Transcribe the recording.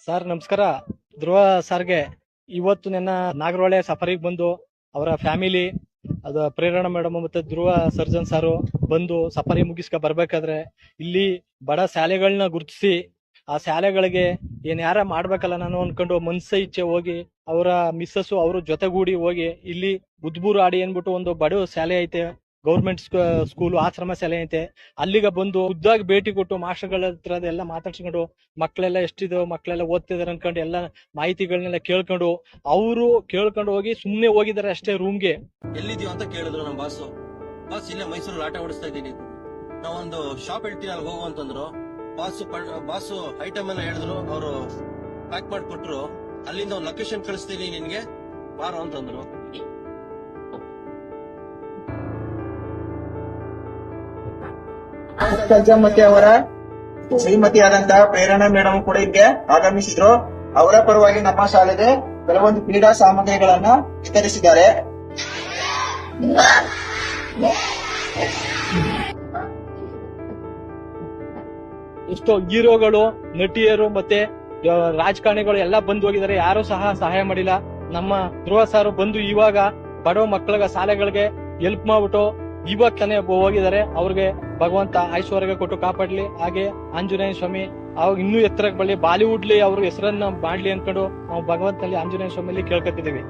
Sir ನಮಸ್ಕಾರ. ಧ್ರುವ ಸರ್ಗೆ ಇವತ್ತು ನನ್ನ ನಾಗರಹೊಳೆ ಸಫರಿಗೆ ಬಂದು ಅವರ ಫ್ಯಾಮಿಲಿ ಅದು ಪ್ರೇರಣಾ ಮೇಡಮ್ ಮತ್ತೆ ಧ್ರುವ ಸರ್ಜನ್ ಸಾರು ಬಂದು ಸಫಾರಿ ಮುಗಿಸ್ಕ ಬರ್ಬೇಕಾದ್ರೆ ಇಲ್ಲಿ ಬಡ ಶಾಲೆಗಳನ್ನ ಗುರುತಿಸಿ ಆ ಶಾಲೆಗಳಿಗೆ ಏನ್ ಯಾರ ಮಾಡ್ಬೇಕಲ್ಲ ನಾನು ಅನ್ಕೊಂಡು ಮನ್ಸ ಇಚ್ಛೆ ಹೋಗಿ ಅವರ ಮಿಸ್ಸಸ್ ಅವರು ಜೊತೆಗೂಡಿ ಹೋಗಿ ಇಲ್ಲಿ ಉದ್ಬೂರು ಆಡಿ ಅನ್ಬಿಟ್ಟು ಒಂದು ಬಡ ಶಾಲೆ ಐತೆ, ಗೌರ್ಮೆಂಟ್ ಸ್ಕೂಲ್ ಆಶ್ರಮ ಶಾಲೆ ಐತೆ. ಅಲ್ಲಿಗೆ ಬಂದು ಖುದ್ದಾಗಿ ಭೇಟಿ ಕೊಟ್ಟು ಮಾಸ್ಟರ್ಗಳ ಹತ್ರ ಎಲ್ಲ ಮಾತಾಡ್ಸ್ಕೊಂಡು ಮಕ್ಕಳೆಲ್ಲ ಎಷ್ಟಿದೆ ಮಕ್ಕಳೆಲ್ಲ ಓದ್ತಿದಾರೆ ಅನ್ಕೊಂಡು ಎಲ್ಲ ಮಾಹಿತಿಗಳನ್ನೆಲ್ಲ ಕೇಳ್ಕೊಂಡು ಅವರು ಕೇಳ್ಕೊಂಡು ಹೋಗಿ ಸುಮ್ನೆ ಹೋಗಿದ್ದಾರೆ ಅಷ್ಟೇ ರೂಮ್ಗೆ. ಎಲ್ಲಿದೀವ ಅಂತ ಕೇಳಿದ್ರು ನಮ್ಮ ಬಾಸ್ ಇಲ್ಲೇ ಮೈಸೂರಲ್ಲಿ ಆಟ ಓಡಿಸ್ತಾ ಇದ್ದೀನಿ. ನಾವೊಂದು ಶಾಪ್ ಹೇಳ್ತೀನಿ ಅಲ್ಲಿ ಹೋಗು ಅಂತಂದ್ರು. ಬಾಸು ಐಟಮ್ ಎಲ್ಲ ಹೇಳಿದ್ರು, ಅವರು ಪ್ಯಾಕ್ ಮಾಡಿಕೊಟ್ರು. ಅಲ್ಲಿಂದ ಒಂದು ಲೊಕೇಶನ್ ಕಳಿಸ್ತೀನಿ ನಿನ್ಗೆ ಬಾರೋ ಅಂತಂದ್ರು. ಮತ್ತೆ ಅವರ ಶ್ರೀಮತಿಯಾದಂತಹ ಪ್ರೇರಣಾ ಮೇಡಮ್ ಕೂಡ ಇಲ್ಲಿಗೆ ಆಗಮಿಸಿದ್ರು. ಅವರ ಪರವಾಗಿ ನಮ್ಮ ಶಾಲೆಗೆ ಕೆಲವೊಂದು ಕ್ರೀಡಾ ಸಾಮಗ್ರಿಗಳನ್ನ ವಿತರಿಸಿದ್ದಾರೆ. ಎಷ್ಟೋ ಹೀರೋಗಳು, ನಟಿಯರು ಮತ್ತೆ ರಾಜಕಾರಣಿಗಳು ಎಲ್ಲ ಬಂದು ಹೋಗಿದ್ದಾರೆ, ಯಾರು ಸಹ ಸಹಾಯ ಮಾಡಿಲ್ಲ. ನಮ್ಮ ಧ್ರುವ ಸಾರು ಬಂದು ಇವಾಗ ಬಡವ ಮಕ್ಕಳಿಗೆ ಶಾಲೆಗಳಿಗೆ ಹೆಲ್ಪ್ ಮಾಡ್ಬಿಟ್ಟು ಇವಾಗ ತಾನೇ ಹೋಗಿದ್ದಾರೆ. ಅವ್ರಿಗೆ ಭಗವಂತ ಐಶ್ವರ್ಯ ಕೊಟ್ಟು ಕಾಪಾಡ್ಲಿ. ಹಾಗೆ ಆಂಜನೇಯ ಸ್ವಾಮಿ ಅವಾಗ ಇನ್ನೂ ಎತ್ತರಕ್ಕೆ ಬರಲಿ, ಬಾಲಿವುಡ್ಲಿ ಅವ್ರ ಹೆಸರನ್ನ ಮಾಡ್ಲಿ ಅನ್ಕೊಂಡು ನಾವು ಭಗವಂತನಲ್ಲಿ ಆಂಜನೇಯ ಸ್ವಾಮಿಯಲ್ಲಿ ಕೇಳ್ಕೊತಿದ್ದೀವಿ.